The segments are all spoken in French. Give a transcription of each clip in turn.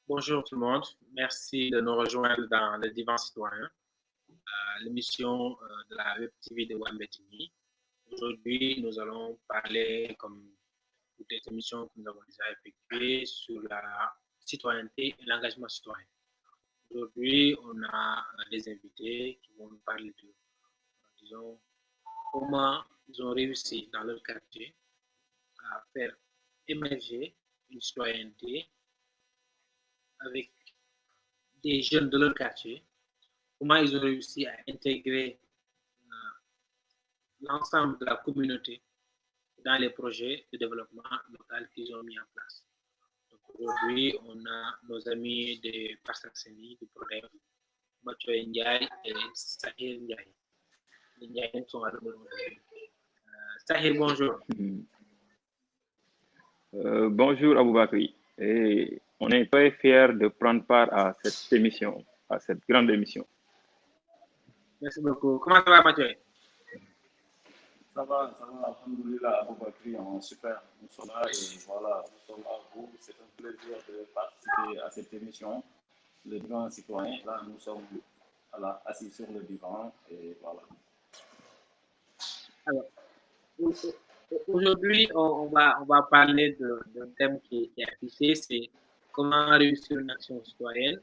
Bonjour tout le monde. Merci de nous rejoindre dans le Divan citoyen, l'émission de la Web TV de Wambé TV. Aujourd'hui, nous allons parler, comme toutes les émissions que nous avons déjà effectuées, sur la citoyenneté et l'engagement citoyen. Aujourd'hui, on a des invités qui vont nous parler de, disons, comment ils ont réussi dans leur quartier à faire émerger une citoyenneté avec des jeunes de leur quartier, comment ils ont réussi à intégrer l'ensemble de la communauté dans les projets de développement local qu'ils ont mis en place. Donc aujourd'hui, on a nos amis de Pastakseni, du PRODEF, Mathieu Ndiaye et Sahir Ndiaye. Les Ndiaye sont à l'honneur aujourd'hui. Sahir, bonjour. Bonjour Aboubakri. Et on est très fiers de prendre part à cette émission, à cette grande émission. Merci beaucoup. Comment ça va, Mathieu? Ça va, alhamdoulilah, Aboubakri, super. Nous sommes là et voilà, nous sommes à vous. C'est un plaisir de participer à cette émission, le divan citoyen. Là, nous sommes assis sur le divan et voilà. Alors, aujourd'hui, on va parler d'un thème qui est affiché, c'est comment réussir une action citoyenne.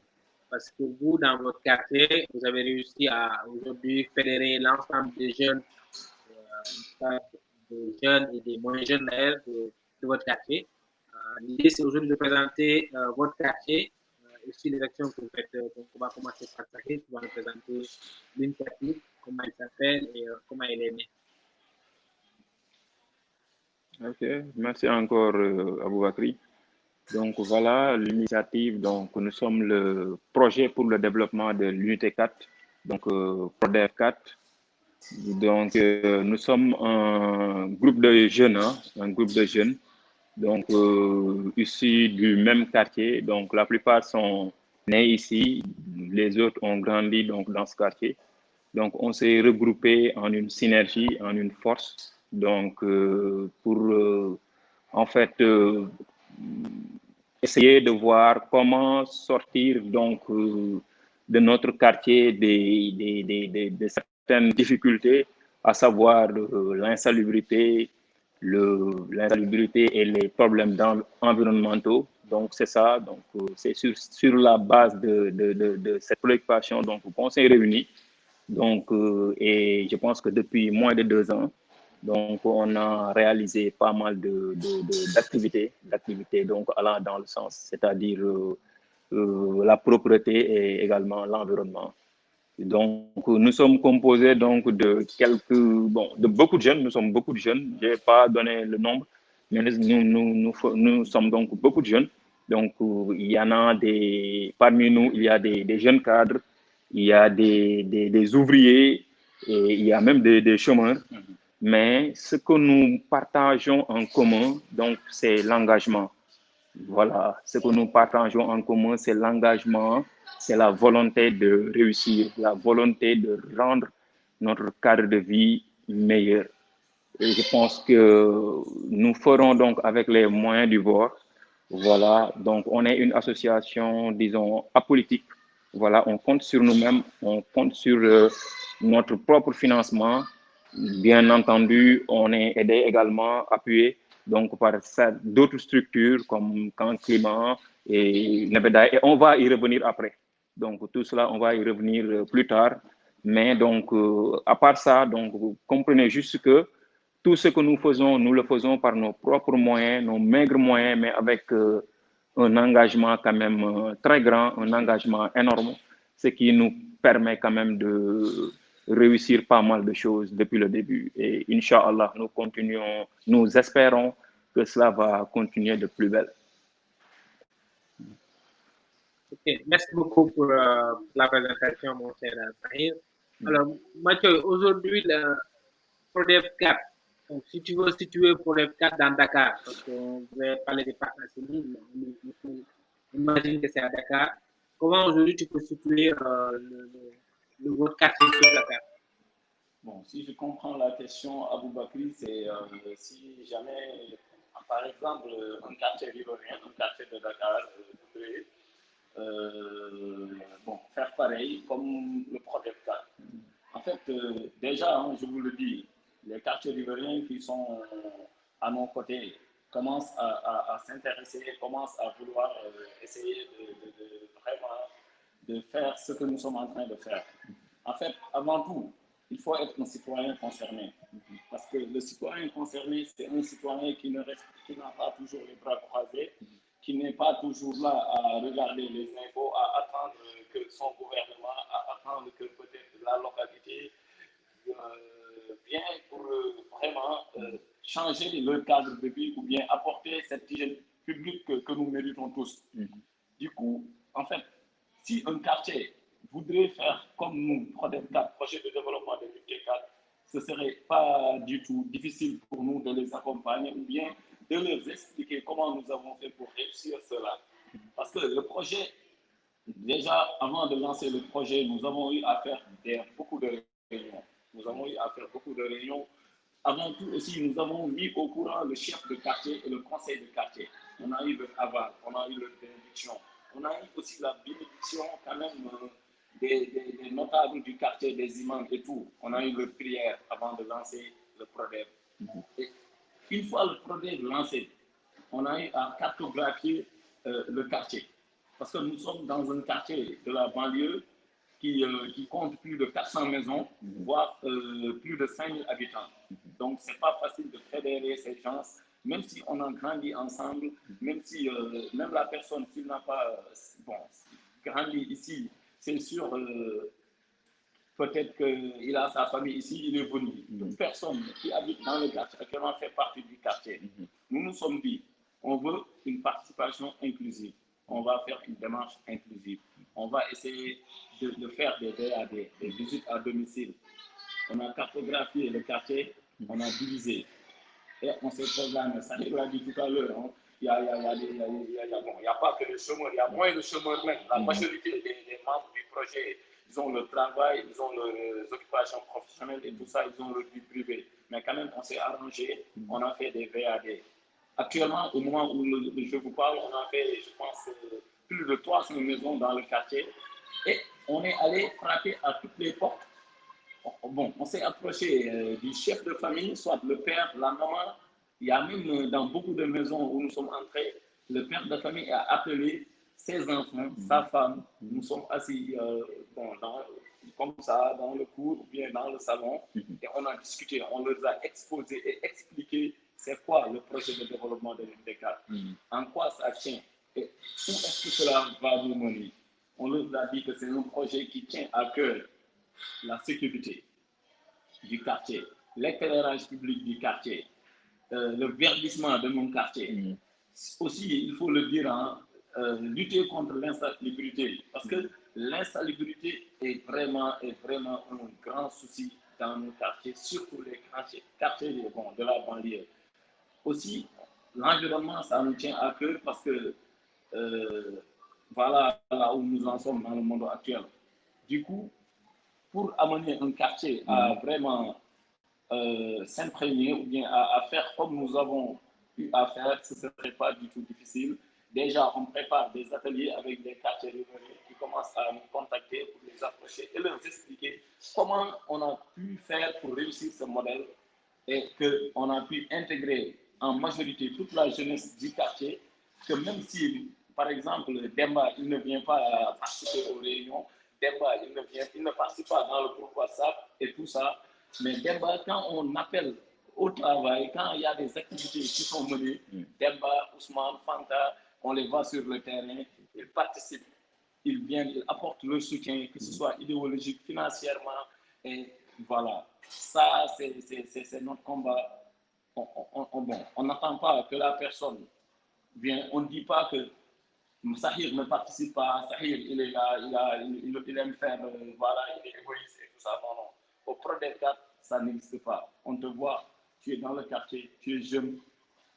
Parce que vous, dans votre quartier, vous avez réussi à aujourd'hui fédérer l'ensemble des jeunes, des jeunes et des moins jeunes d'ailleurs de votre quartier. L'idée, c'est aujourd'hui de présenter votre quartier et aussi les actions que vous faites. Donc, on va commencer par ça. Tu vas nous présenter l'initiative, comment elle s'appelle et comment elle est née. Ok, merci encore Aboubakri. Donc voilà l'initiative. Donc nous sommes le projet pour le développement de l'unité 4, donc PRODEF 4. Donc nous sommes un groupe de jeunes, donc issus du même quartier. Donc la plupart sont nés ici, les autres ont grandi donc dans ce quartier. Donc on s'est regroupé en une synergie, en une force, donc pour en fait essayer de voir comment sortir donc de notre quartier de certaines difficultés, à savoir l'insalubrité, et les problèmes environnementaux. Donc c'est ça, donc c'est sur la base de cette préoccupation donc qu'on s'est réunis. Donc et je pense que depuis moins de 2 ans, donc, on a réalisé pas mal d'activités, donc allant dans le sens, c'est-à-dire la propreté et également l'environnement. Donc, nous sommes composés donc de beaucoup de jeunes. Nous sommes beaucoup de jeunes. Je n'ai pas donné le nombre, mais nous sommes donc beaucoup de jeunes. Donc, il y en a parmi nous, il y a des jeunes cadres, il y a des ouvriers et il y a même des chômeurs. Mais ce que nous partageons en commun, donc, c'est l'engagement. Voilà, ce que nous partageons en commun, c'est l'engagement, c'est la volonté de réussir, la volonté de rendre notre cadre de vie meilleur. Et je pense que nous ferons donc avec les moyens du bord. Voilà, donc on est une association, disons, apolitique. Voilà, on compte sur nous-mêmes, on compte sur notre propre financement. Bien entendu, on est aidé également, appuyé donc par d'autres structures comme Camp Climat et Nebeda. Et on va y revenir après. Donc tout cela, on va y revenir plus tard. Mais donc, à part ça, donc, vous comprenez juste que tout ce que nous faisons, nous le faisons par nos propres moyens, nos maigres moyens, mais avec un engagement quand même très grand, un engagement énorme, ce qui nous permet quand même de réussir pas mal de choses depuis le début. Et Inch'Allah, nous espérons que cela va continuer de plus belle. Ok, merci beaucoup pour la présentation, mon cher Sahir. Alors, Mathieu, aujourd'hui, le PRODEF 4, donc, si tu veux situer PRODEF 4 dans Dakar, parce qu'on va parler des partenaires, on imagine que c'est à Dakar. Comment aujourd'hui tu peux situer votre quartier sur Dakar? Bon, si je comprends la question, Aboubakri, c'est si jamais, par exemple, un quartier riverain, un quartier de Dakar, bon, faire pareil comme le Prodep 4. En fait, déjà, hein, je vous le dis, les quartiers riverains qui sont à nos côtés commencent à s'intéresser, commencent à vouloir essayer vraiment de faire ce que nous sommes en train de faire. En fait, avant tout, il faut être un citoyen concerné. Parce que le citoyen concerné, c'est un citoyen qui n'a pas toujours les bras croisés, qui n'est pas toujours là à regarder les infos, à attendre que son gouvernement, à attendre que peut-être la localité vienne pour vraiment changer le cadre de vie ou bien apporter cette hygiène publique que nous méritons tous. Du coup, en fait, si un quartier voudrait faire comme nous, projet de développement de l'unité 4, ce ne serait pas du tout difficile pour nous de les accompagner ou bien de leur expliquer comment nous avons fait pour réussir cela. Parce que le projet, déjà, avant de lancer le projet, nous avons eu à faire beaucoup de réunions. Nous avons eu à faire beaucoup de réunions. Avant tout aussi, nous avons mis au courant le chef de quartier et le conseil de quartier. On a eu le aval, on a eu la bénédiction. On a eu aussi la bénédiction quand même des notables du quartier, des imams et tout. On a eu le prière avant de lancer le Prodep. Et une fois le Prodep lancé, on a eu à cartographier le quartier. Parce que nous sommes dans un quartier de la banlieue qui compte plus de 400 maisons, voire plus de 5000 habitants. Donc, ce n'est pas facile de fédérer ces gens, même si on a grandi ensemble, même si même la personne qui n'a pas grandi ici, c'est sûr, peut-être qu'il a sa famille ici, il est venu. Toute personne qui habite dans le quartier, actuellement fait partie du quartier. Nous nous sommes dit, on veut une participation inclusive. On va faire une démarche inclusive. On va essayer de faire des VAD, des visites à domicile. On a cartographié le quartier, on a divisé. Et on s'est programmé. Ça, je l'ai dit tout à l'heure. Hein. Il n'y a pas que les chômeurs, il y a moins de chômeurs même. La majorité des membres du projet, ils ont le travail, ils ont les occupations professionnelles et tout ça, ils ont le vie privé. Mais quand même, on s'est arrangé, on a fait des VAD. Actuellement, au moment où je vous parle, on a fait, je pense, plus de 300 maisons dans le quartier. Et on est allé frapper à toutes les portes. Bon, on s'est approché du chef de famille, soit le père, la maman. Il y a même dans beaucoup de maisons où nous sommes entrés, le père de famille a appelé ses enfants, sa femme. Nous sommes assis comme ça, dans le cours ou bien dans le salon, et on a discuté, on leur a exposé et expliqué c'est quoi le projet de développement de l'UNTK, en quoi ça tient et où est-ce que cela va nous mener. On leur a dit que c'est un projet qui tient à cœur la sécurité du quartier, l'éclairage public du quartier, le verdissement de mon quartier. Aussi, il faut le dire, hein, lutter contre l'insalubrité, parce que l'insalubrité est vraiment un grand souci dans nos quartiers, surtout les quartiers de la banlieue. Aussi, l'environnement, ça nous tient à cœur parce que voilà là où nous en sommes dans le monde actuel. Du coup, pour amener un quartier à vraiment s'imprégner ou bien à faire comme nous avons eu à faire, ce ne serait pas du tout difficile. Déjà, on prépare des ateliers avec des quartiers riverains qui commencent à nous contacter pour les approcher et leur expliquer comment on a pu faire pour réussir ce modèle et qu'on a pu intégrer en majorité toute la jeunesse du quartier, que même si, par exemple, Demba, il ne vient pas participer aux réunions, Demba, il ne participe pas dans le groupe WhatsApp et tout ça, mais Demba, quand on appelle au travail, quand il y a des activités qui sont menées, Demba, Ousmane, Fanta, on les voit sur le terrain, ils participent, ils viennent, ils apportent leur soutien, que ce soit idéologique, financièrement, et voilà. Ça, c'est notre combat. On n'attend pas que la personne vienne, on ne dit pas que Sahir ne participe pas, Sahir, il est là, il aime faire, voilà, il est égoïste et tout ça. Non, non. Au Prodep 4, ça n'existe pas. On te voit, tu es dans le quartier, tu es jeune.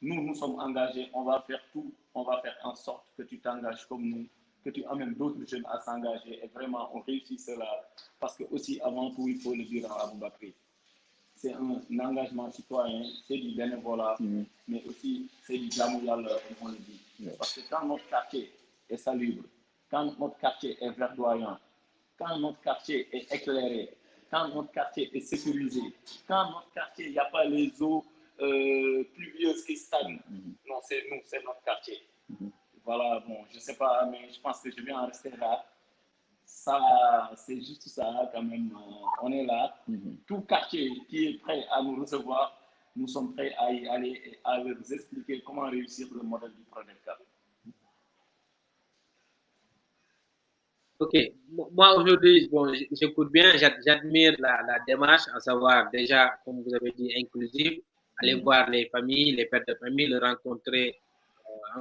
Nous sommes engagés, on va faire tout, on va faire en sorte que tu t'engages comme nous, que tu amènes d'autres jeunes à s'engager et vraiment on réussit cela. Parce que aussi, avant tout, il faut le dire à Aboubakri, c'est un engagement citoyen, c'est du bénévolat, mais aussi c'est du jamouyal, comme on le dit. Parce que quand notre quartier est salubre, quand notre quartier est verdoyant, quand notre quartier est éclairé, quand notre quartier est sécurisé, quand notre quartier, il n'y a pas les eaux pluvieuses qui stagnent. Non, c'est nous, c'est notre quartier. Voilà, bon, je ne sais pas, mais je pense que je vais en rester là. Ça, c'est juste ça, quand même. On est là. Tout quartier qui est prêt à nous recevoir, nous sommes prêts à y aller et à leur expliquer comment réussir le modèle du Prodevcat. Ok, moi aujourd'hui, bon, j'écoute bien, j'admire la démarche, à savoir déjà, comme vous avez dit, inclusive, aller voir les familles, les pères de famille, les rencontrer,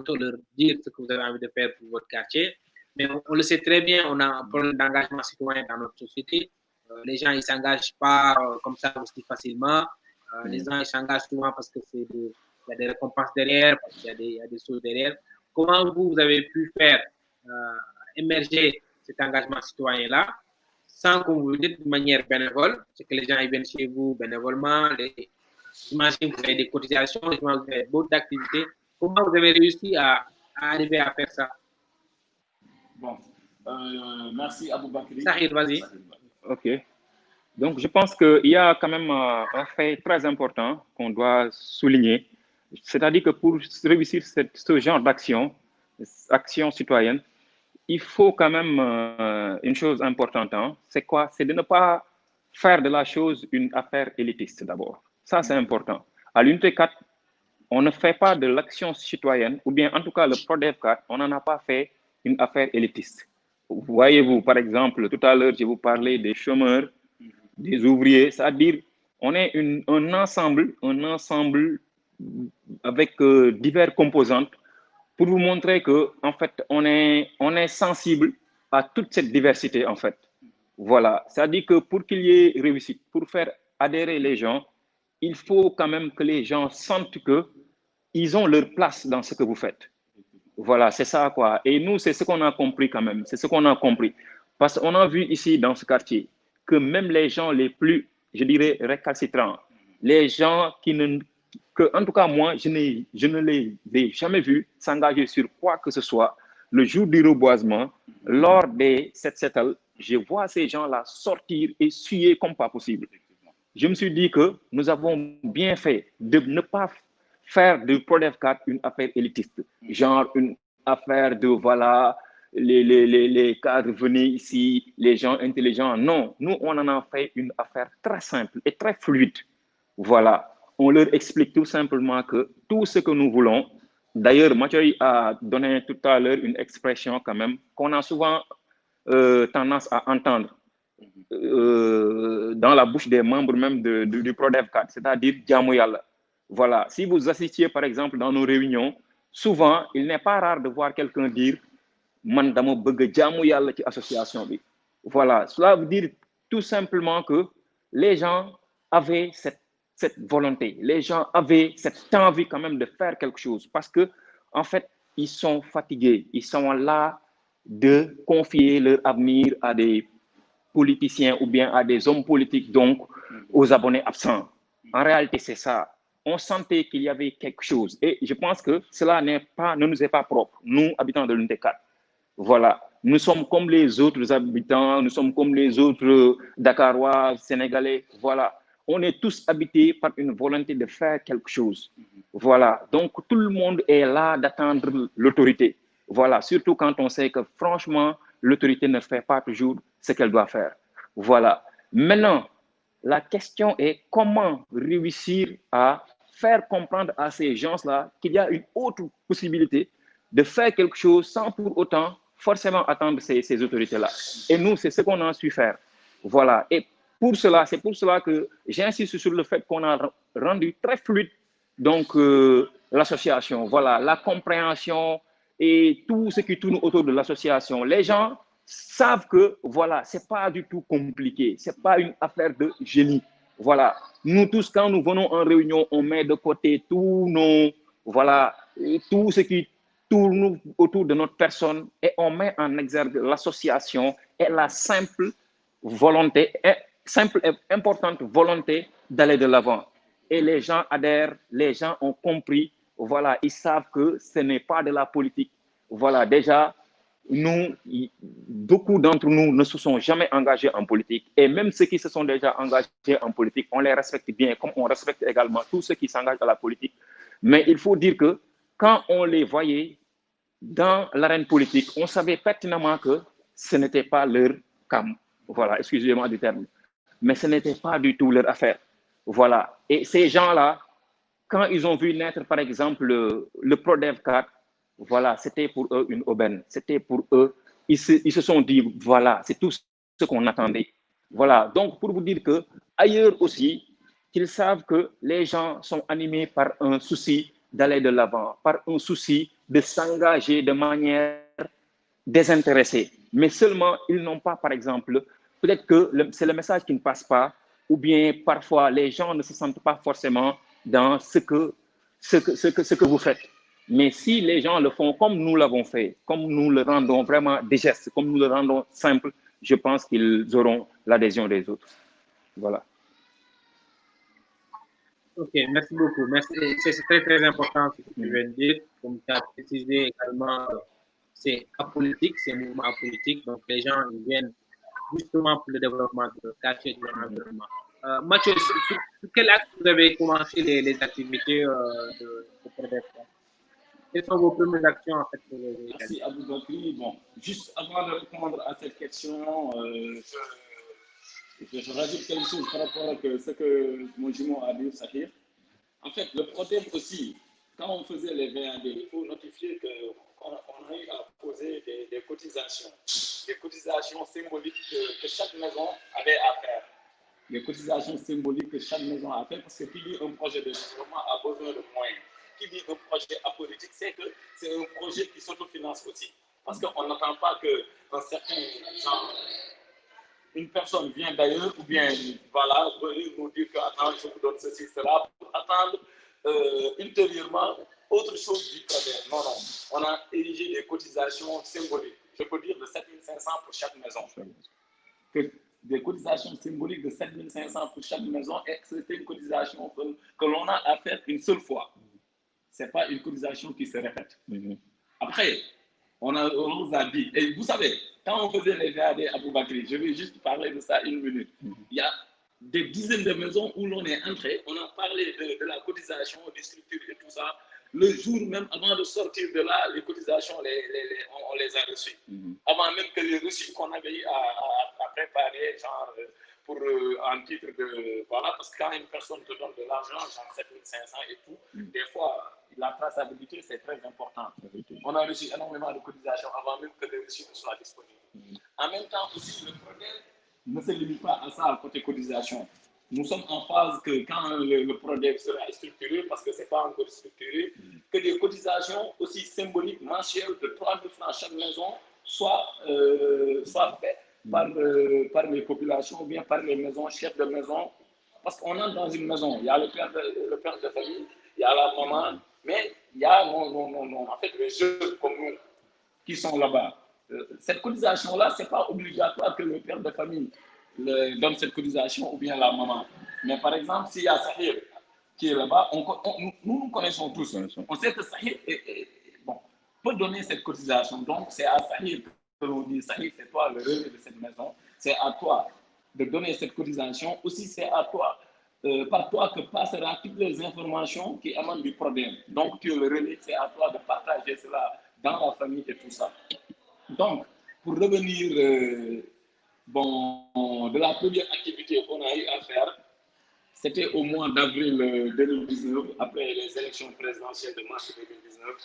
leur dire ce que vous avez envie de faire pour votre quartier. Mais on le sait très bien, on a un problème d'engagement citoyen dans notre société. Les gens, ils ne s'engagent pas comme ça aussi facilement. Les gens, ils s'engagent souvent parce que il y a des récompenses derrière, parce qu'il y a des choses derrière. Comment vous avez pu faire émerger cet engagement citoyen-là, sans que vous le dites de manière bénévole, c'est que les gens ils viennent chez vous bénévolement, j'imagine que vous avez des cotisations, j'imagine que vous avez beaucoup d'activités. Comment vous avez réussi à arriver à faire ça? Bon, merci Aboubakri. Sahir, vas-y. Ok. Donc, je pense qu'il y a quand même un fait très important qu'on doit souligner. C'est-à-dire que pour réussir ce genre d'action, action citoyenne, il faut quand même une chose importante. Hein, c'est quoi? C'est de ne pas faire de la chose une affaire élitiste d'abord. Ça, c'est important. À l'unité 4, on ne fait pas de l'action citoyenne, ou bien en tout cas le Prodevcat, on n'en a pas fait une affaire élitiste. Voyez-vous, par exemple, tout à l'heure, je vous parlais des chômeurs, des ouvriers, c'est-à-dire on est un ensemble avec diverses composantes pour vous montrer que en fait on est sensible à toute cette diversité en fait. Voilà, c'est-à-dire que pour qu'il y ait réussite, pour faire adhérer les gens, il faut quand même que les gens sentent que ils ont leur place dans ce que vous faites. Voilà, c'est ça quoi. Et nous, c'est ce qu'on a compris quand même. C'est ce qu'on a compris. Parce qu'on a vu ici dans ce quartier que même les gens les plus, je dirais, récalcitrants, les gens qui ne, que, en tout cas moi, je ne les ai jamais vus s'engager sur quoi que ce soit. Le jour du reboisement, lors des 7-7, je vois ces gens-là sortir et suer comme pas possible. Je me suis dit que nous avons bien fait de ne pas faire de Prodevcat une affaire élitiste, genre une affaire de voilà, les cadres venez ici, les gens intelligents. Non, nous, on en a fait une affaire très simple et très fluide. Voilà, on leur explique tout simplement que tout ce que nous voulons, d'ailleurs, Mathieu a donné tout à l'heure une expression quand même qu'on a souvent tendance à entendre dans la bouche des membres même du Prodevcat, c'est-à-dire Jaamu Yàlla. Voilà, si vous assistiez par exemple dans nos réunions, souvent il n'est pas rare de voir quelqu'un dire man dama bëgg jaamu Yàlla ci association bi. Voilà, cela veut dire tout simplement que les gens avaient cette volonté, les gens avaient cette envie quand même de faire quelque chose parce que en fait ils sont fatigués, ils sont là de confier leur avenir à des politiciens ou bien à des hommes politiques, donc aux abonnés absents. En réalité, c'est ça. On sentait qu'il y avait quelque chose. Et je pense que cela ne nous est pas propre, nous, habitants de l'unité 4. Voilà. Nous sommes comme les autres habitants, nous sommes comme les autres Dakarois, Sénégalais. Voilà. On est tous habités par une volonté de faire quelque chose. Voilà. Donc, tout le monde est là d'attendre l'autorité. Voilà. Surtout quand on sait que, franchement, l'autorité ne fait pas toujours ce qu'elle doit faire. Voilà. Maintenant, la question est comment réussir à faire comprendre à ces gens-là qu'il y a une autre possibilité de faire quelque chose sans pour autant forcément attendre ces autorités-là. Et nous, c'est ce qu'on a su faire. Voilà. Et c'est pour cela que j'insiste sur le fait qu'on a rendu très fluide donc l'association. Voilà, la compréhension et tout ce qui tourne autour de l'association. Les gens savent que voilà, c'est pas du tout compliqué, c'est pas une affaire de génie. Voilà, nous tous quand nous venons en réunion, on met de côté tout ce qui tourne autour de notre personne et on met en exergue l'association et la simple et importante volonté d'aller de l'avant. Et les gens adhèrent, les gens ont compris, voilà, ils savent que ce n'est pas de la politique. Voilà, déjà, beaucoup d'entre nous ne se sont jamais engagés en politique. Et même ceux qui se sont déjà engagés en politique, on les respecte bien, comme on respecte également tous ceux qui s'engagent à la politique. Mais il faut dire que quand on les voyait dans l'arène politique, on savait pertinemment que ce n'était pas leur cam. Voilà, excusez-moi du terme. Mais ce n'était pas du tout leur affaire. Voilà. Et ces gens-là, quand ils ont vu naître, par exemple, le Prodev 4, voilà, c'était pour eux une aubaine. C'était pour eux, ils se sont dit, voilà, c'est tout ce qu'on attendait. Voilà. Donc, pour vous dire que ailleurs aussi, qu'ils savent que les gens sont animés par un souci d'aller de l'avant, par un souci de s'engager de manière désintéressés, mais seulement ils n'ont pas, par exemple, peut-être que c'est le message qui ne passe pas, ou bien parfois les gens ne se sentent pas forcément dans ce que vous faites. Mais si les gens le font comme nous l'avons fait, comme nous le rendons vraiment des gestes, comme nous le rendons simple, je pense qu'ils auront l'adhésion des autres. Voilà. Ok, merci beaucoup. Merci. C'est très, très important ce que tu viens de dire. Comme tu as précisé également, c'est apolitique, c'est un mouvement apolitique. Donc, les gens ils viennent justement pour le développement de leur quartier, de leur environnement. Mathieu, sur quel axe vous avez commencé les activités de prévention? Quelles sont vos premières actions en fait pour les Merci Aboubakri. Bon, juste avant de répondre à cette question, je rajoute quelque chose par rapport à ce que mon jumeau a dit, Sahir. En fait, le problème aussi, quand on faisait les VAD, il faut notifier qu'on a eu à poser des cotisations symboliques que chaque maison avait à faire. Les cotisations symboliques que chaque maison a fait, parce que qui dit un projet de développement a besoin de moyens. Qui dit un projet apolitique, c'est que c'est un projet qui s'autofinance aussi. Parce qu'on n'attend pas qu'un certain genre, une personne vient d'ailleurs, ou bien, voilà, venir nous dire que, attends, je vous donne ceci, cela, pour attendre ultérieurement autre chose du problème. Non, non. On a érigé des cotisations symboliques. Je peux dire de 7 500 pour chaque maison. Des cotisations symboliques de 7 500 pour chaque maison, et c'était une cotisation que l'on a à faire une seule fois. Ce n'est pas une cotisation qui se répète. Après, on nous a dit, et vous savez, quand on faisait les VAD à Aboubakri, je vais juste parler de ça une minute. Il y a des dizaines de maisons où l'on est entré, on a parlé de la cotisation, des structures et tout ça. Le jour même, avant de sortir de là, les cotisations, on les a reçues. Avant même que les reçus qu'on avait eu à préparer, genre, pour en titre de, voilà, parce que quand une personne te donne de l'argent, genre 7 500 et tout, des fois, la traçabilité, c'est très important. On a reçu énormément de cotisations avant même que les reçus ne soient disponibles. En même temps, aussi, le problème ne se limite pas à ça, côté cotisation. Nous sommes en phase que quand le projet sera structuré, parce que ce n'est pas encore structuré, que des cotisations aussi symboliques mensuelles de 3 000 francs chaque maison soient faites par les populations ou bien par les maisons, chefs de maison. Parce qu'on entre dans une maison, il y a le père de famille, il y a la maman, mais il y a en fait, les jeunes comme nous qui sont là-bas. Cette cotisation-là, ce n'est pas obligatoire que le père de famille donne cette cotisation ou bien la maman. Mais par exemple, s'il y a Sahir qui est là-bas, nous connaissons tous. On sait que Sahir peut donner cette cotisation. Donc, c'est à Sahir que l'on dit, Sahir, c'est toi le relais de cette maison. C'est à toi de donner cette cotisation. Aussi, c'est à toi, par toi que passera toutes les informations qui émanent du problème. Donc, tu es le relais, c'est à toi de partager cela dans la famille et tout ça. Donc, pour revenir de la première activité qu'on a eu à faire, c'était au mois d'avril 2019, après les élections présidentielles de mars 2019.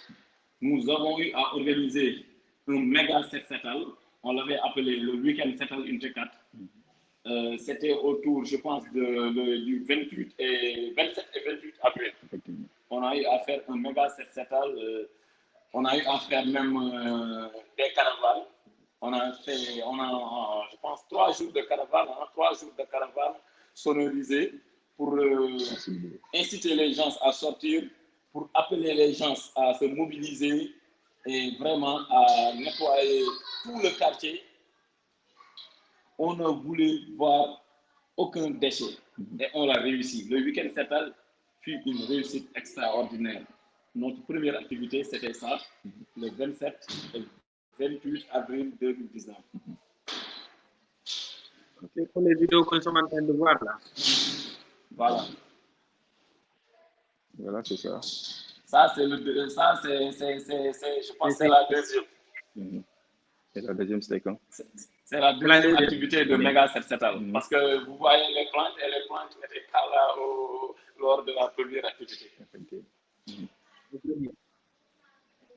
Nous avons eu à organiser un méga settle. On l'avait appelé le Week-end Settle Inter 4. C'était autour, je pense, du 28 et 27 et 28 avril. On a eu à faire un méga settle. On a eu à faire même des caravanes. On a, je pense, 3 jours de caravane, 3 jours de caravane sonorisés pour inciter les gens à sortir, pour appeler les gens à se mobiliser et vraiment à nettoyer tout le quartier. On ne voulait voir aucun déchet et on l'a réussi. Le week-end settle fut une réussite extraordinaire. Notre première activité, c'était ça, le 27 et 28 avril 2019. C'est pour les vidéos que nous sommes en train de voir là. Voilà. Voilà, c'est ça. Ça, c'est je pense que c'est la deuxième. C'est la deuxième steak. Hein? C'est la deuxième activité de Mega 7 parce que vous voyez les plantes et les plantes n'étaient pas là lors de la première activité.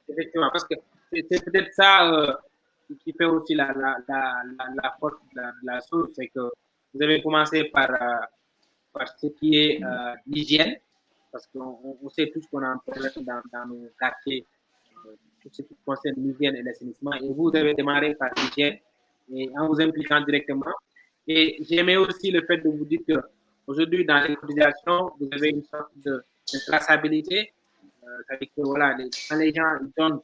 Effectivement, parce que c'est peut-être ça qui fait aussi la force de la chose, c'est que vous avez commencé par ce qui est l'hygiène, parce qu'on sait tous qu'on a un problème dans nos quartiers, tout ce qui concerne l'hygiène et l'assainissement, et vous avez démarré par l'hygiène, et en vous impliquant directement. Et j'aimais aussi le fait de vous dire qu'aujourd'hui, dans les cotisations, vous avez une sorte de traçabilité. C'est-à-dire que voilà, quand les gens ils donnent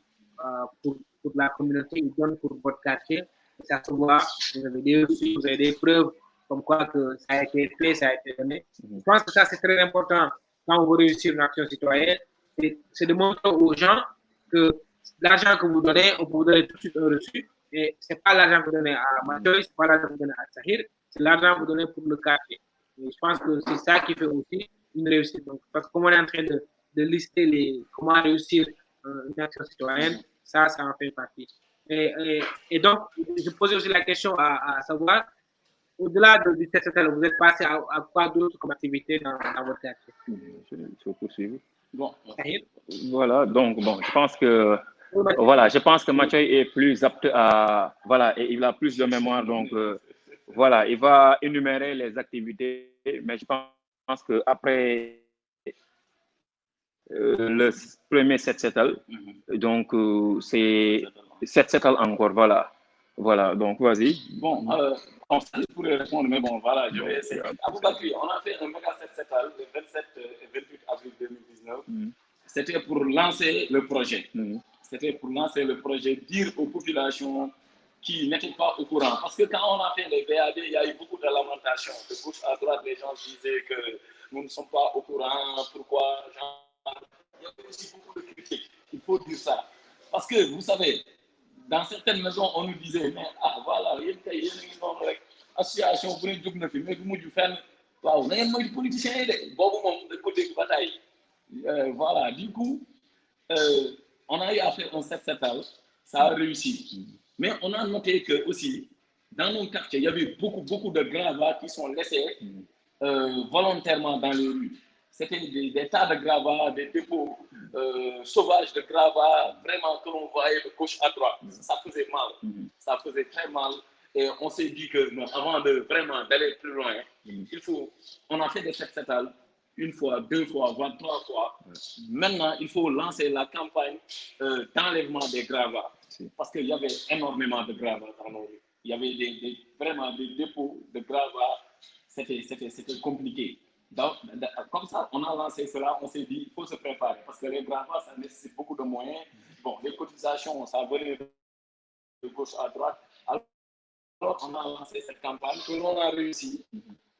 pour la communauté, ils donnent pour votre quartier, et ça se voit, vous avez des reçus, vous avez des preuves comme quoi que ça a été fait, ça a été donné. Je pense que ça, c'est très important quand on veut réussir une action citoyenne, c'est de montrer aux gens que l'argent que vous donnez, on peut vous donner tout de suite un reçu, et ce n'est pas l'argent que vous donnez à Mathieu, ce n'est pas l'argent que vous donnez à Sahir, c'est l'argent que vous donnez pour le quartier. Et je pense que c'est ça qui fait aussi une réussite. Donc, parce que comme on est en train de lister comment réussir une action citoyenne, ça en fait partie. Et donc, je posais aussi la question à savoir, au-delà du TCTL, vous êtes passé à quoi d'autres comme activité dans votre quartier? Je vais poursuivre. Bon. Voilà, donc bon, je pense que Mathieu est plus apte à, voilà, et il a plus de mémoire, donc voilà, il va énumérer les activités, mais je pense que après le premier 7-7, donc c'est 7-7 encore, voilà, donc vas-y. Bon, je pourrais répondre, mais bon, voilà, je vais essayer. Aboubakri, on a fait un méga 7-7 le 27 et 28 avril 2019. C'était pour lancer le projet. C'était pour lancer le projet, dire aux populations qui n'étaient pas au courant. Parce que quand on a fait les VAD, il y a eu beaucoup de lamentations. De gauche à droite, les gens disaient que nous ne sommes pas au courant, pourquoi. Il y a aussi beaucoup de critiques. Il faut dire ça. Parce que, vous savez, dans certaines maisons, on nous disait, mais voilà, il y a une association, vous n'êtes pas mais vous m'avez fait, waouh, il y a des politiciens, de côté de bataille. Voilà, du coup, on a eu à faire un 7-7, ça a réussi. Mais on a noté que aussi, dans nos quartiers, il y avait beaucoup de gravats qui sont laissés volontairement dans les rues. C'était des tas de gravats, des dépôts sauvages de gravats, vraiment que l'on voyait de gauche à droite. Ça faisait mal, ça faisait très mal. Et on s'est dit que non, avant de vraiment d'aller plus loin, on a fait des 7-7 une fois, 2 fois, voire 3 fois. Maintenant, il faut lancer la campagne d'enlèvement des gravats. Parce qu'il y avait énormément de gravats dans nos rues. Il y avait vraiment des dépôts de gravats. C'était compliqué. Donc, comme ça, on a lancé cela, on s'est dit, il faut se préparer. Parce que les gravats, ça nécessite beaucoup de moyens. Bon, les cotisations, ça venait de gauche à droite. Alors, on a lancé cette campagne que l'on a réussi.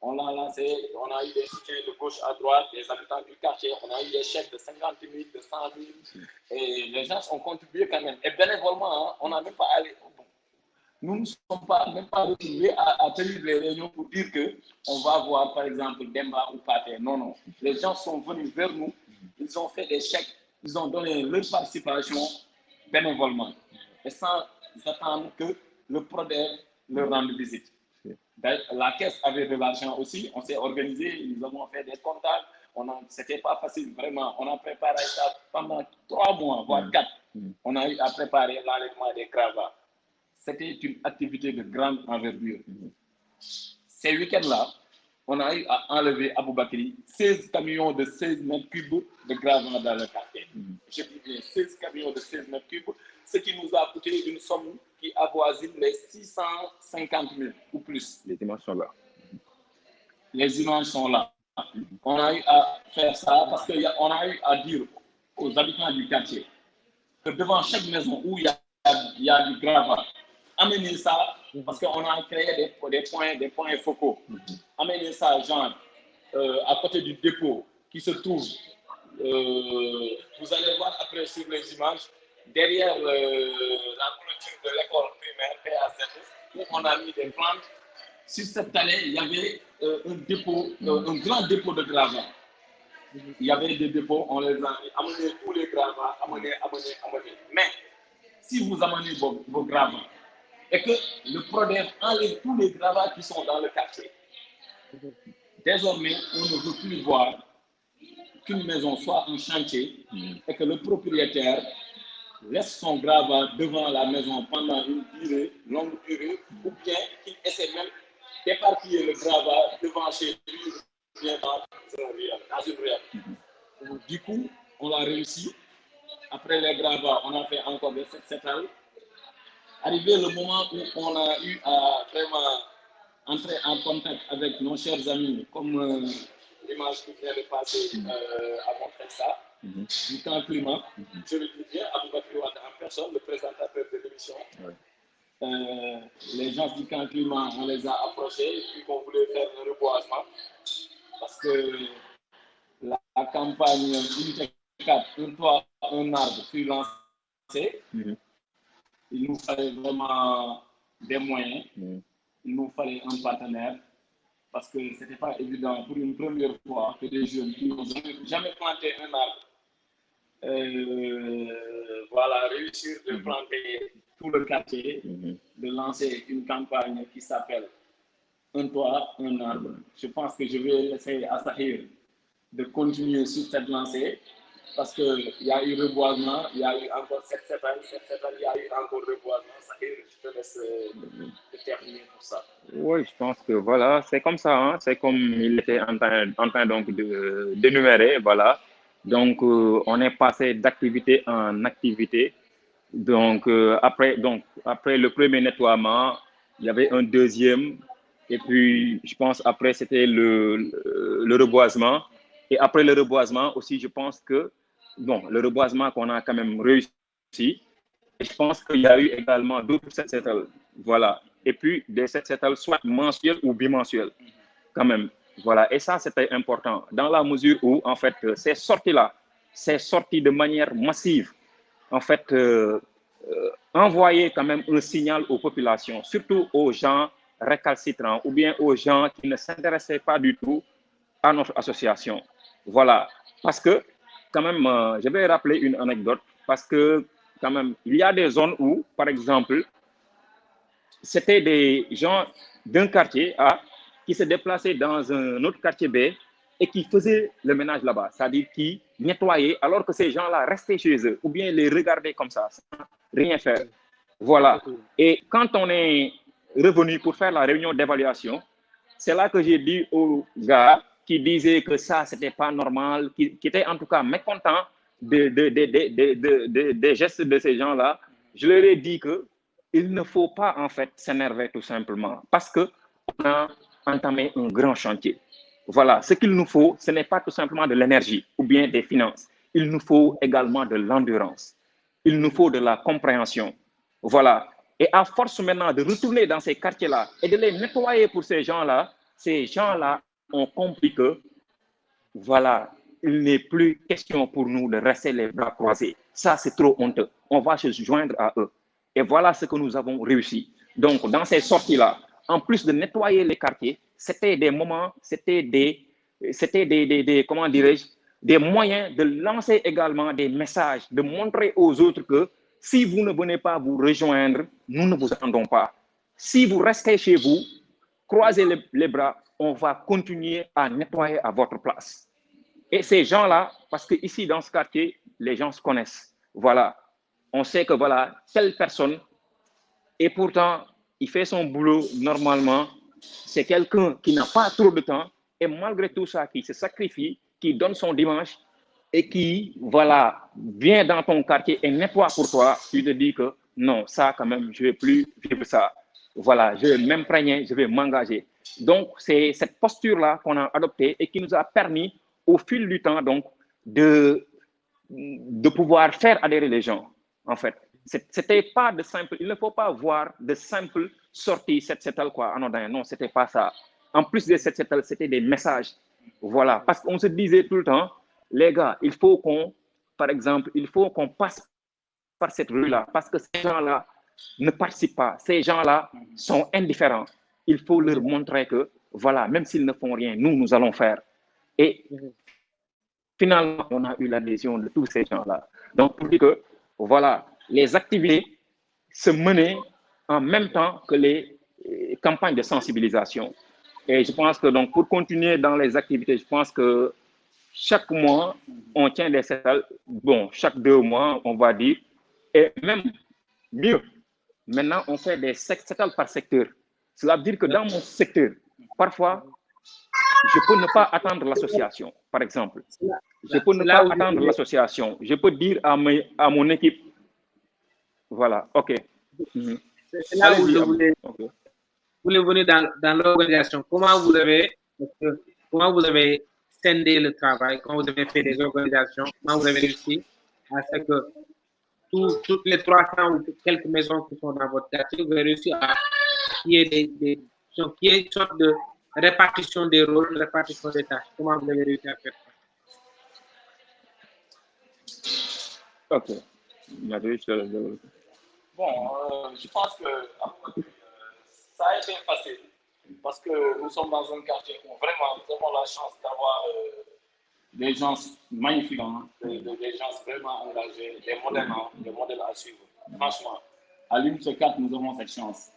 On l'a lancé, on a eu des soutiens de gauche à droite, des habitants du quartier, on a eu des chèques de 50 000, de 100 000, et les gens ont contribué quand même. Et bénévolement, hein, on n'a même pas allé. Nous ne sommes même pas retrouvés à tenir les réunions pour dire qu'on va voir, par exemple, Demba ou Pater. Non. Les gens sont venus vers nous, ils ont fait des chèques, ils ont donné leur participation bénévolement, et sans attendre que le PRODER leur rende visite. La caisse avait de l'argent aussi, on s'est organisé, nous avons fait des contacts, c'était pas facile vraiment, on a préparé ça pendant 3 mois, voire 4. On a eu à préparer l'enlèvement des gravats. C'était une activité de grande envergure. Ces week-ends-là, on a eu à enlever Aboubakri 16 camions de 16 mètres cubes de gravats dans le quartier. Je dis bien 16 camions de 16 mètres cubes, ce qui nous a coûté une somme qui avoisine les 650 000 ou plus. Les images sont là. Les images sont là. On a eu à faire ça parce qu'on a eu à dire aux habitants du quartier que devant chaque maison où il y a du gravat, amenez ça, parce qu'on a créé des points focaux. Amenez ça, genre, à côté du dépôt qui se trouve. Vous allez voir après sur les images, derrière la clôture de l'école primaire PAZ, où on a mis des plantes. Sur cette allée, il y avait un dépôt, un grand dépôt de gravats. Il y avait des dépôts, on les a amenés tous les gravats, amenés. Mais si vous amenez vos gravats et que le PRODER enlève tous les gravats qui sont dans le quartier, désormais, on ne veut plus voir qu'une maison soit un chantier et que le propriétaire laisse son gravat devant la maison pendant une longue durée, ou bien qu'il essaie même d'éparpiller le gravat devant chez lui, ou bien dans une ruelle. Du coup, on l'a réussi. Après les gravats, on a fait encore des set-setals. Arrivé le moment où on a eu à vraiment entrer en contact avec nos chers amis, comme l'image qui vient de passer à montrer ça, du camp climat. Je le dis bien, Aboubakry Wade en personne, le présentateur de l'émission. Les gens du camp climat, on les a approchés et puis on voulait faire un reboisement parce que la campagne Unité 4, un toit, un arbre, fut lancée. Il nous fallait vraiment des moyens. Il nous fallait un partenaire parce que ce n'était pas évident pour une première fois que des jeunes qui n'ont jamais planté un arbre, voilà, réussir de planter tout le quartier, de lancer une campagne qui s'appelle Un toit, un arbre. Je pense que je vais laisser à Sahir de continuer sur cette lancée parce qu'il y a eu reboisement, il y a eu encore 7 ans, il y a eu encore reboisement. Sahir, je te laisse terminer pour ça. Oui, je pense que voilà, c'est comme ça, hein, c'est comme il était en train donc d'énumérer, voilà. Donc, on est passé d'activité en activité. Donc, après le premier nettoiement, il y avait un deuxième. Et puis, je pense, après, c'était le reboisement. Et après le reboisement aussi, je pense que, bon, le reboisement qu'on a quand même réussi. Et je pense qu'il y a eu également d'autres set-setals. Voilà. Et puis, des set-setals soit mensuels ou bimensuels, quand même. Voilà. Et ça, c'était important, dans la mesure où, en fait, ces sorties-là, ces sorties de manière massive, en fait, envoyer quand même un signal aux populations, surtout aux gens récalcitrants ou bien aux gens qui ne s'intéressaient pas du tout à notre association. Voilà. Parce que, quand même, je vais rappeler une anecdote, parce que, quand même, il y a des zones où, par exemple, c'était des gens d'un quartier A qui se déplaçaient dans un autre quartier B et qui faisaient le ménage là-bas, c'est-à-dire qui nettoyaient alors que ces gens-là restaient chez eux ou bien les regardaient comme ça, sans rien faire. Voilà. Et quand on est revenu pour faire la réunion d'évaluation, c'est là que j'ai dit aux gars qui disaient que ça, c'était pas normal, qui étaient en tout cas mécontents des gestes de ces gens-là. Je leur ai dit que il ne faut pas en fait s'énerver tout simplement parce qu'on a entamé un grand chantier. Voilà, ce qu'il nous faut, ce n'est pas tout simplement de l'énergie ou bien des finances. Il nous faut également de l'endurance. Il nous faut de la compréhension. Voilà. Et à force maintenant de retourner dans ces quartiers-là et de les nettoyer pour ces gens-là ont compris que, voilà, il n'est plus question pour nous de rester les bras croisés. Ça, c'est trop honteux. On va se joindre à eux. Et voilà ce que nous avons réussi. Donc, dans ces sorties-là, en plus de nettoyer les quartiers, c'était des moments, comment dirais-je, des moyens de lancer également des messages, de montrer aux autres que si vous ne venez pas vous rejoindre, nous ne vous attendons pas. Si vous restez chez vous, croisez les bras, on va continuer à nettoyer à votre place. Et ces gens-là, parce que ici dans ce quartier, les gens se connaissent. Voilà. On sait que voilà, telle personne, et pourtant, il fait son boulot normalement. C'est quelqu'un qui n'a pas trop de temps, et malgré tout ça, qui se sacrifie, qui donne son dimanche, et qui, voilà, vient dans ton quartier et nettoie pour toi. Tu te dis que non, ça quand même, je ne vais plus vivre ça. Voilà, je vais m'imprégner, je vais m'engager. Donc, c'est cette posture-là qu'on a adoptée et qui nous a permis, au fil du temps, donc, de pouvoir faire adhérer les gens, en fait. C'était pas de simple, il ne faut pas voir de simples sorties set-setals, quoi, anodin. Non, c'était pas ça. En plus de set-setals, c'était des messages. Voilà, parce qu'on se disait tout le temps, les gars, il faut qu'on, par exemple, il faut qu'on passe par cette rue-là, parce que ces gens-là ne participent pas, ces gens-là sont indifférents. Il faut leur montrer que, voilà, même s'ils ne font rien, nous allons faire. Et finalement, on a eu l'adhésion de tous ces gens-là. Donc, pour dire que, voilà, les activités se menaient en même temps que les campagnes de sensibilisation. Et je pense que, donc, pour continuer dans les activités, je pense que chaque mois, on tient des set-up. Bon, chaque 2 mois, on va dire. Et même mieux, maintenant, on fait des set-up par secteur. Cela veut dire que dans mon secteur, parfois, je peux ne pas attendre l'association, par exemple. Je peux ne pas attendre l'association. Je peux dire à mon équipe, voilà, OK. C'est là où je voulais venir dans l'organisation. Comment vous avez scindé le travail, comment vous avez fait des organisations, comment vous avez réussi à ce que toutes les 300 ou quelques maisons qui sont dans votre quartier, vous avez réussi à qu'il y ait une sorte de répartition des rôles, répartition des tâches. Comment vous avez réussi à faire ça? OK. Bon, je pense que ça a été facile parce que nous sommes dans un quartier où vraiment nous avons la chance d'avoir des gens magnifiques, hein, des gens vraiment engagés, des modèles à suivre. Franchement, à l'UNICEF 4, nous avons cette chance.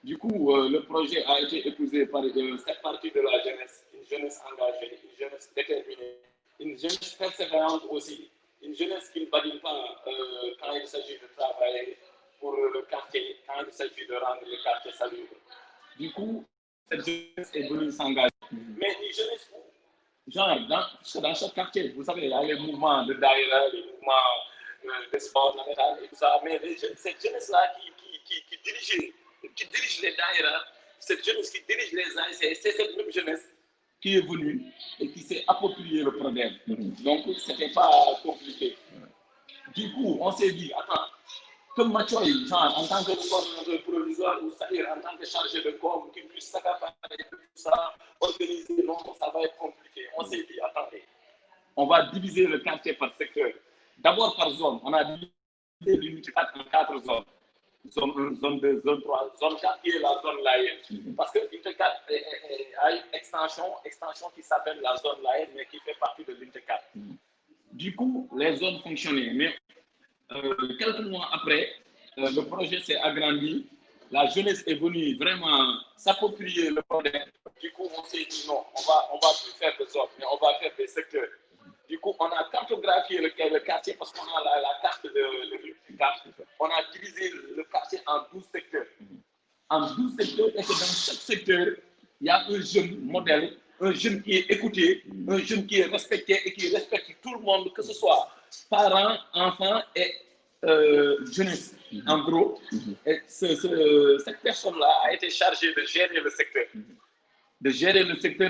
Du coup, le projet a été épousé par cette partie de la jeunesse, une jeunesse engagée, une jeunesse déterminée, une jeunesse persévérante aussi, une jeunesse qui ne badine pas quand il s'agit de travailler pour le quartier, quand il s'agit de rendre le quartier salubre. Du coup, cette jeunesse est venue s'engager. Mais une jeunesse genre, dans chaque quartier, vous savez, il y a les mouvements de daïra, les mouvements de sport, et tout ça, mais cette jeunesse-là qui dirige les daïra, cette jeunesse qui dirige les AIC, c'est cette même jeunesse qui est venue et qui s'est approprié le problème. Donc, ce n'était pas compliqué. Du coup, on s'est dit, attends, comme Mathieu, genre, en tant que coordinateur provisoire, ou c'est-à-dire en tant que chargé de com, qui puisse s'accaparer tout ça, organiser, non, ça va être compliqué. On s'est dit, attendez, on va diviser le quartier par secteur. D'abord par zone, on a divisé l'unité 4 en 4 zones. Zone 1, zone 2, zone 3, zone 4 qui est la zone Laïenne. Parce que l'unité 4 a une extension qui s'appelle la zone Laïenne, mais qui fait partie de l'unité 4. Du coup, les zones fonctionnaient. Mais quelques mois après, le projet s'est agrandi. La jeunesse est venue vraiment s'approprier le projet. Du coup, on s'est dit non, on va plus faire des zones, mais on va faire des secteurs. Du coup, on a cartographié le quartier parce qu'on a la carte de l'unité 4. On a divisé le quartier en 12 secteurs. En 12 secteurs, et que dans chaque secteur, il y a un jeune modèle, un jeune qui est écouté, un jeune qui est respecté et qui respecte tout le monde, que ce soit parents, enfants et jeunesse. En gros, et cette personne-là a été chargée de gérer le secteur.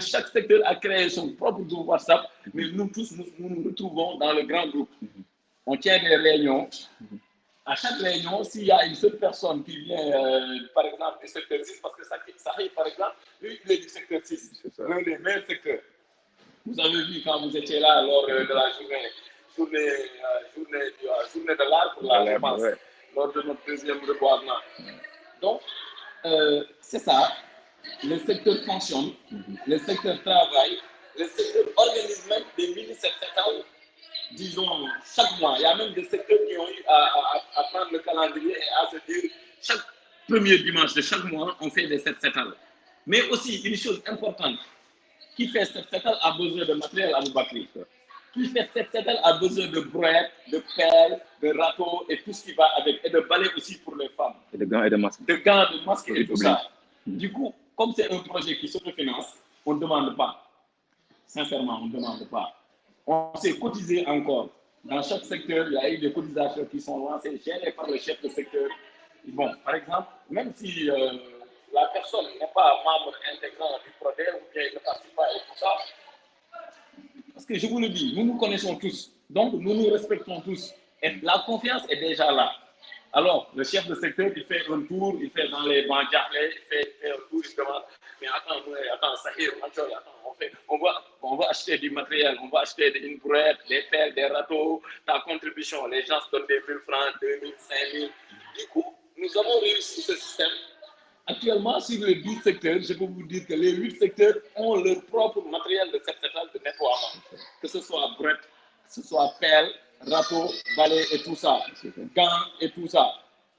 Chaque secteur a créé son propre groupe WhatsApp, mais nous tous, nous nous retrouvons dans le grand groupe. On tient des réunions. À chaque réunion, s'il y a une seule personne qui vient, par exemple, du secteur 6, parce que ça arrive, par exemple, lui, il est du secteur 6, l'un des meilleurs secteurs. Vous avez vu quand vous étiez là lors de la journée de l'arbre, là, je pense, lors de notre deuxième reboisement. Donc, c'est ça. Le secteur fonctionne, le secteur travaille, le secteur organise même des mini-secteurs, disons, chaque mois. Il y a même des secteurs qui ont eu à prendre le calendrier et à se dire, chaque premier dimanche de chaque mois, on fait des secteurs. Mais aussi, une chose importante, qui fait secteurs a besoin de matériel à Aboubakri. Qui fait secteurs a besoin de brouettes, de pelles, de râteaux et tout ce qui va avec, et de balais aussi pour les femmes. Et de gants et de masques. De gants, de masques et tout ça. Du coup, comme c'est un projet qui s'autofinance, on ne demande pas. Sincèrement, on ne demande pas. On s'est cotisé encore. Dans chaque secteur, il y a eu des cotisations qui sont lancées, gérées par le chef de secteur. Bon, par exemple, même si la personne n'est pas membre intégrant du projet ou bien il ne participe pas et tout ça, parce que je vous le dis, nous nous connaissons tous, donc nous nous respectons tous. Et la confiance est déjà là. Alors, le chef de secteur, il fait un tour, il fait dans les bancs il fait un tour, il demande, mais attends, Sahir, attends, on va acheter du matériel, on va acheter une brouette, des pelles, des râteaux, ta contribution, les gens se donnent des 1000 francs, 2000, 5000. Du coup, nous avons réussi ce système. Actuellement, sur les 12 secteurs, je peux vous dire que les 8 secteurs ont leur propre matériel de septétal de nettoiement. Que ce soit brouette, que ce soit pelle, râteau, balai et tout ça, gants et tout ça.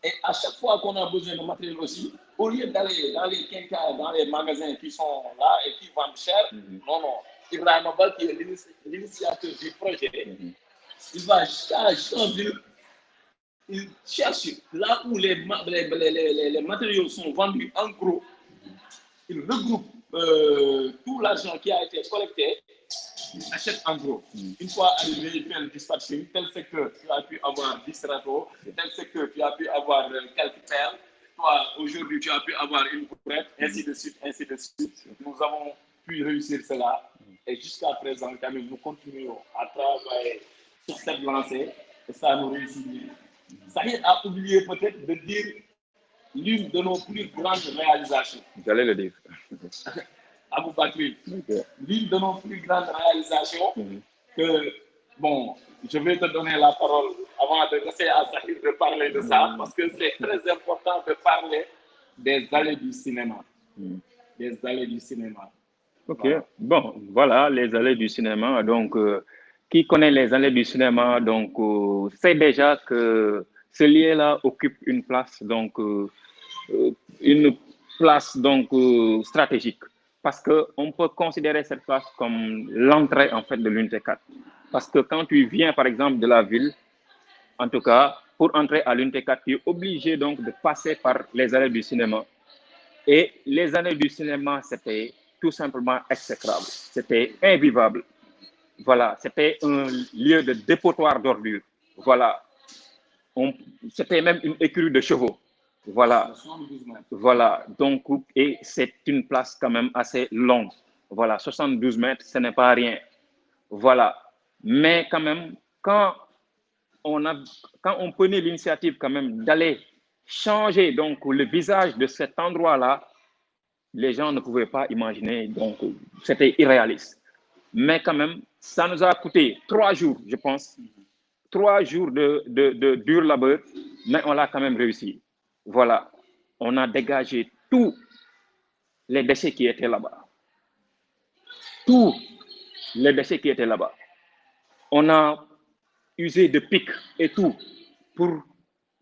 Et à chaque fois qu'on a besoin de matériel aussi, au lieu d'aller dans les quincailles, dans les magasins qui sont là et qui vendent cher, non. Ibrahim Abal, qui est l'initiateur du projet, il va chaque ville, il cherche là où les matériaux sont vendus en gros, il regroupe tout l'argent qui a été collecté, il achète en gros. Une fois arrivé, il fait le dispatching. Tel secteur, tu as pu avoir 10 râteaux. Tel secteur, tu as pu avoir quelques perles. Toi, aujourd'hui, tu as pu avoir une couvrette, ainsi de suite, ainsi de suite. Nous avons pu réussir cela. Et jusqu'à présent, quand même, nous continuons à travailler sur cette lancée. Et ça nous réussit bien. Saïd a oublié peut-être de dire l'une de nos plus grandes réalisations. J'allais le dire. Abou Bakri, l'une de nos plus grandes réalisations, que, bon, je vais te donner la parole avant de laisser à Zahir de parler de ça, parce que c'est très important de parler des allées du cinéma. Des allées du cinéma. Ok, bon, voilà, les allées du cinéma. Donc, qui connaît les allées du cinéma, donc, sait déjà que ce lieu-là occupe une place, donc, stratégique. Parce qu'on peut considérer cette place comme l'entrée, en fait, de l'unité 4. Parce que quand tu viens, par exemple, de la ville, en tout cas, pour entrer à l'unité 4, tu es obligé, donc, de passer par les allées du cinéma. Et les allées du cinéma, c'était tout simplement exécrable. C'était invivable. Voilà, c'était un lieu de dépotoir d'ordures. Voilà. C'était même une écurie de chevaux. Voilà. Voilà. Donc, et c'est une place quand même assez longue. Voilà, 72 mètres, ce n'est pas rien. Voilà. Mais quand même, quand on prenait l'initiative quand même d'aller changer donc le visage de cet endroit-là, les gens ne pouvaient pas imaginer, donc c'était irréaliste. Mais quand même, ça nous a coûté 3 jours, je pense, 3 jours de dur labeur, mais on l'a quand même réussi. Voilà, on a dégagé tous les déchets qui étaient là-bas. Tous les déchets qui étaient là-bas. On a usé de pics et tout pour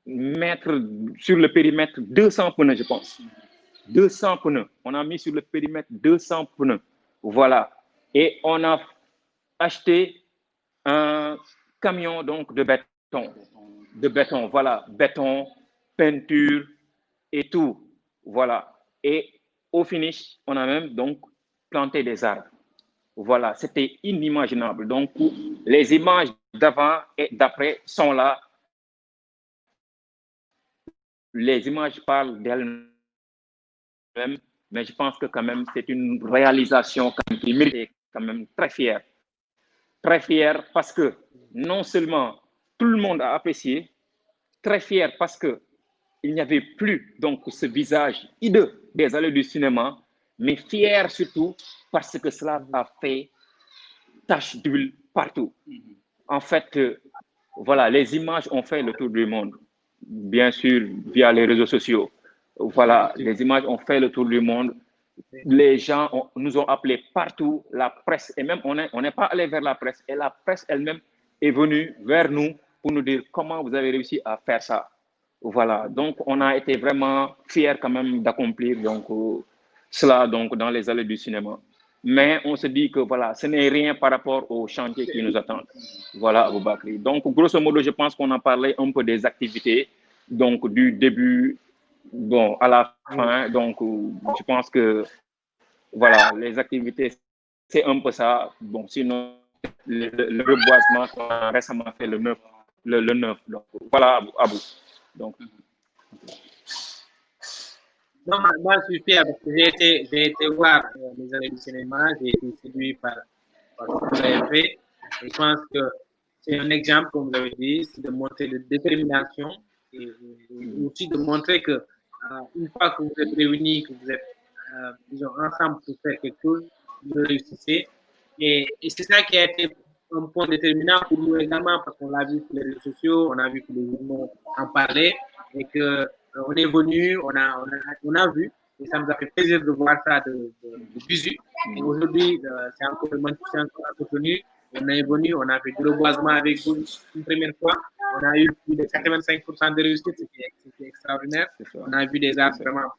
mettre sur le périmètre 200 pneus, je pense. 200 pneus. On a mis sur le périmètre 200 pneus. Voilà. Et on a acheté un camion donc de béton. De béton, voilà. Béton, peinture et tout. Voilà. Et au finish, on a même donc planté des arbres. Voilà. C'était inimaginable. Donc, les images d'avant et d'après sont là. Les images parlent d'elles-mêmes. Mais je pense que quand même, c'est une réalisation qui mérite quand même très fière. Très fière parce que non seulement tout le monde a apprécié, très fière parce que il n'y avait plus donc ce visage hideux des allées du cinéma, mais fière surtout parce que cela a fait tache d'huile partout. En fait, voilà, les images ont fait le tour du monde, bien sûr, via les réseaux sociaux. Voilà, les images ont fait le tour du monde. Les gens nous ont appelés partout, la presse, et même on n'est pas allé vers la presse, et la presse elle-même est venue vers nous pour nous dire comment vous avez réussi à faire ça. Voilà, donc on a été vraiment fiers quand même d'accomplir donc, cela donc, dans les allées du cinéma. Mais on se dit que voilà, ce n'est rien par rapport aux chantiers qui nous attendent. Voilà, Abou Bakri. Donc, grosso modo, je pense qu'on a parlé un peu des activités, donc du début bon, à la fin. Donc, je pense que voilà, les activités, c'est un peu ça. Bon, sinon, le reboisement qu'on a récemment fait le 9. Donc, voilà, Abou. Donc. Non, moi, je suis fier parce que j'ai été voir les années du cinéma, j'ai été séduit par ce que vous avez fait. Et je pense que c'est un exemple, comme vous l'avez dit, c'est de montrer de détermination et aussi de montrer que une fois que vous êtes réunis, que vous êtes disons, ensemble pour faire quelque chose, vous réussissez. Et c'est ça qui a été un point déterminant pour nous également, parce qu'on l'a vu sur les réseaux sociaux, on a vu que les journaux en parlaient, et que on est venu, on a vu, et ça nous a fait plaisir de voir ça de visu. Et aujourd'hui, c'est encore entretenu. On est venu, on a fait du reboisement avec vous une première fois. On a eu plus de 85% de réussite, c'était extraordinaire. On a vu des arbres vraiment,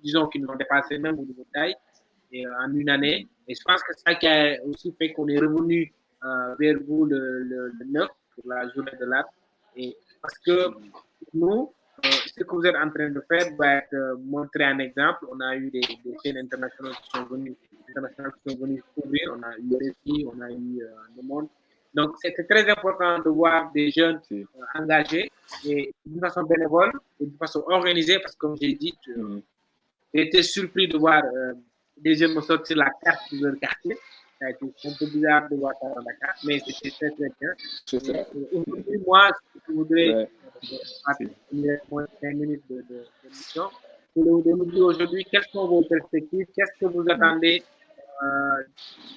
disons, qui nous ont dépassé même au niveau de taille et, en une année. Et je pense que ça qui a aussi fait qu'on est revenu vers vous le 9 pour la journée de l'art. Et parce que nous, ce que vous êtes en train de faire va être montrer un exemple. On a eu des chaînes internationales qui sont venues couvrir. On a eu RFI, on a eu Le Monde. Donc, c'était très important de voir des jeunes engagés et d'une façon bénévole et d'une façon organisée, parce que comme j'ai dit, j'ai été surpris de voir des jeunes me sortir la carte de leur quartier. Ça a été un peu bizarre de voir ça dans la carte, mais c'était très, très bien. Aujourd'hui, moi, je voudrais, il reste moins de 5 minutes de mission. Je voudrais vous dire aujourd'hui quelles sont vos perspectives, qu'est-ce que vous attendez,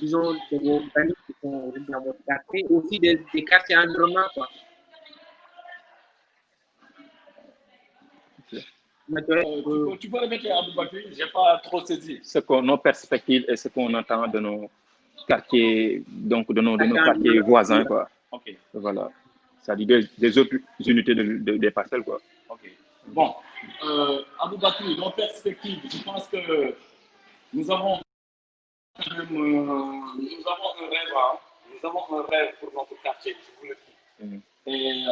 disons, de vos amis qui sont dans votre quartier, aussi des quartiers environnants, quoi. Tu peux répéter, Aboubakri, je n'ai pas trop saisi. Nos perspectives et ce qu'on entend de nos quartiers, donc de nos quartiers voisins, quoi. Ok. Voilà. C'est-à-dire des autres unités des parcelles, quoi. Ok. Bon, Aboubakri, nos perspectives, je pense que nous avons un rêve, hein. Nous avons un rêve pour notre quartier, je vous le dis. Et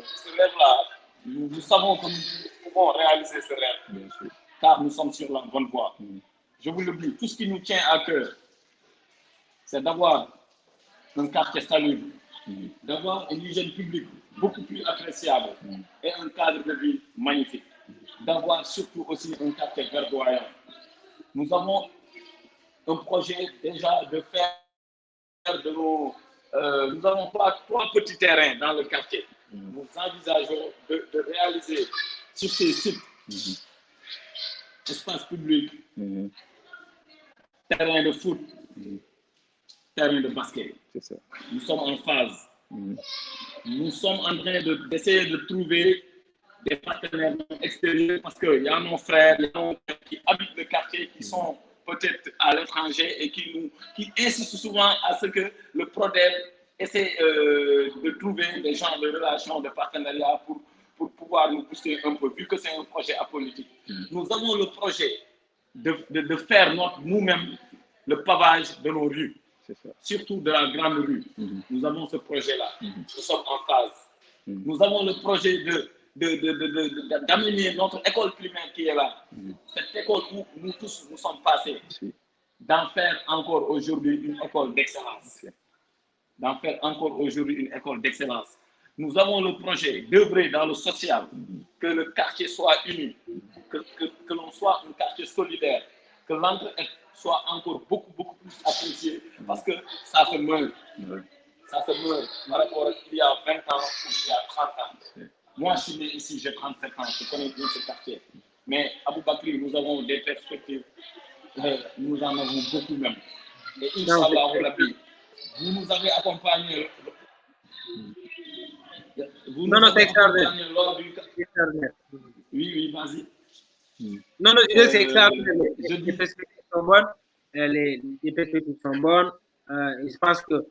ce rêve-là, nous savons que nous pouvons réaliser ce rêve, car nous sommes sur la bonne voie. Je vous le dis, tout ce qui nous tient à cœur, c'est d'avoir un quartier salubre, d'avoir une hygiène publique beaucoup plus appréciable et un cadre de vie magnifique, d'avoir surtout aussi un quartier verdoyant. Nous avons un projet déjà de faire de nos... nous avons trois petits terrains dans le quartier. Nous envisageons de réaliser sur ces sites espaces publics, terrain de foot, terrain de basket. Ça. Nous sommes en phase. Nous sommes en train d'essayer de trouver des partenaires extérieurs parce qu'il y a nos frères, qui habitent le quartier, qui sont peut-être à l'étranger et qui insistent souvent à ce que le PRODEL essaie de trouver des gens de relations, de partenariat pour pouvoir nous pousser un peu, vu que c'est un projet apolitique. Nous avons le projet de faire nous-mêmes le pavage de nos rues, surtout de la grande rue. Nous avons ce projet-là. Nous sommes en phase. Nous avons le projet d'amener notre école primaire qui est là, cette école où nous tous nous sommes passés, d'en faire encore aujourd'hui une école d'excellence. D'en faire encore aujourd'hui une école d'excellence. Nous avons le projet d'œuvrer dans le social, que le quartier soit uni, que l'on soit un quartier solidaire, que l'entraide soit encore beaucoup plus apprécié, parce que ça se meurt. Ça se meurt par rapport à il y a 20 ans ou il y a 30 ans. Moi, je suis né ici, j'ai 37 ans, je connais bien ce quartier. Mais Aboubakri, nous avons des perspectives, nous en avons beaucoup même. Et Inch'Allah, Rabbi, vous nous avez accompagnés. Vous nous avez accompagnés lors du... Oui, vas-y. Non, c'est extraordinaire. Les perspectives sont bonnes. Les perspectives sont bonnes. Et je pense que,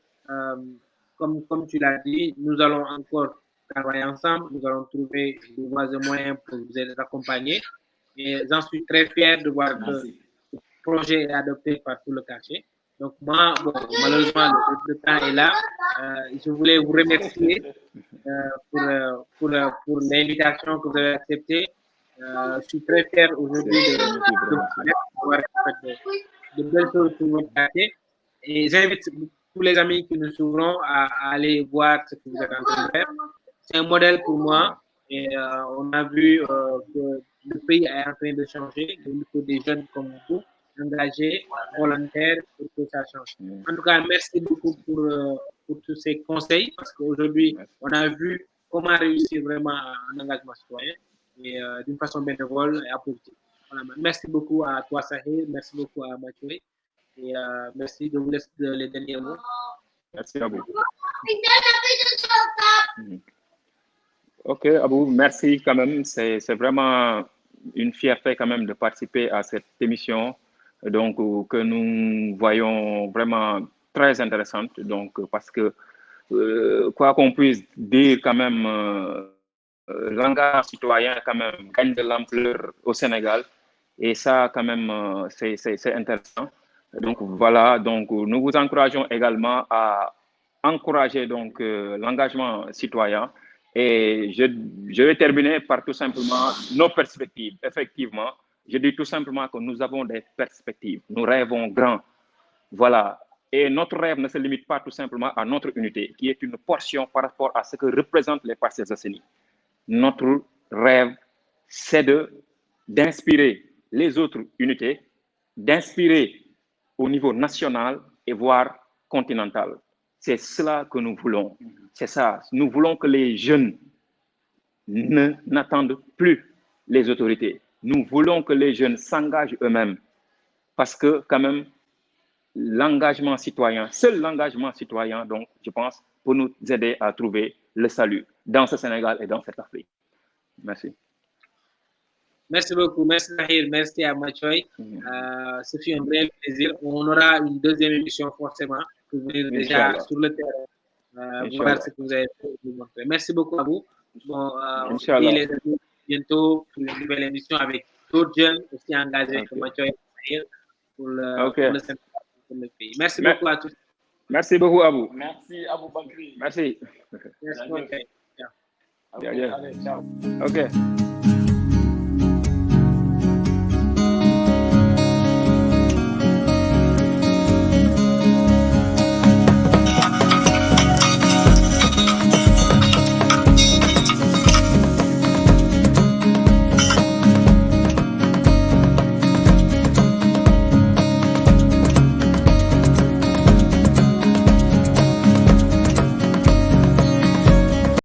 comme tu l'as dit, nous allons encore travailler ensemble. Nous allons trouver des voies et moyens pour vous accompagner. Et j'en suis très fier de voir que ce projet est adopté par tout le quartier. Donc moi, malheureusement, le temps est là. Je voulais vous remercier pour l'invitation que vous avez acceptée. Je suis très fier aujourd'hui de belles choses pour votre quartier. Et j'invite tous les amis qui nous suivront à aller voir ce que vous êtes en train de faire. C'est un modèle pour moi. Et on a vu que le pays est en train de changer. Il faut des jeunes comme vous, engagés, volontaires, pour que ça change. En tout cas, merci beaucoup pour tous ces conseils, parce qu'aujourd'hui, on a vu comment réussir vraiment un engagement citoyen, et d'une façon bénévole et apolitique. Voilà. Merci beaucoup à toi, Sahil. Merci beaucoup à Mathieu. Et merci, je vous laisse les derniers mots. Merci à vous. Ok, Abou, merci quand même. C'est vraiment une fierté quand même de participer à cette émission, donc que nous voyons vraiment très intéressante. Donc parce que quoi qu'on puisse dire quand même, l'engagement citoyen quand même gagne de l'ampleur au Sénégal, et ça quand même c'est intéressant. Donc voilà, donc nous vous encourageons également à encourager donc l'engagement citoyen. Et je vais terminer par tout simplement nos perspectives. Effectivement, je dis tout simplement que nous avons des perspectives. Nous rêvons grand. Voilà. Et notre rêve ne se limite pas tout simplement à notre unité, qui est une portion par rapport à ce que représentent les Parcelles Assainies. Notre rêve, c'est d'inspirer les autres unités, d'inspirer au niveau national et voire continental. C'est cela que nous voulons. C'est ça. Nous voulons que les jeunes n'attendent plus les autorités. Nous voulons que les jeunes s'engagent eux-mêmes. Parce que quand même, l'engagement citoyen, seul l'engagement citoyen, donc, je pense, pour nous aider à trouver le salut dans ce Sénégal et dans cette Afrique. Merci. Merci beaucoup. Merci Nahir. Merci à Mathieu. Ce fut un réel plaisir. On aura une deuxième émission forcément pour venir déjà sur le terrain. Voir ce que vous avez montré. Merci beaucoup à vous. Bon, on se dit les amis bientôt pour une nouvelle émission avec d'autres jeunes aussi engagés que Mathieu et Nahir pour le pays. Merci beaucoup à tous. Merci beaucoup à vous. Merci à vous, Bakri. Merci. Merci. Allez, ciao. OK.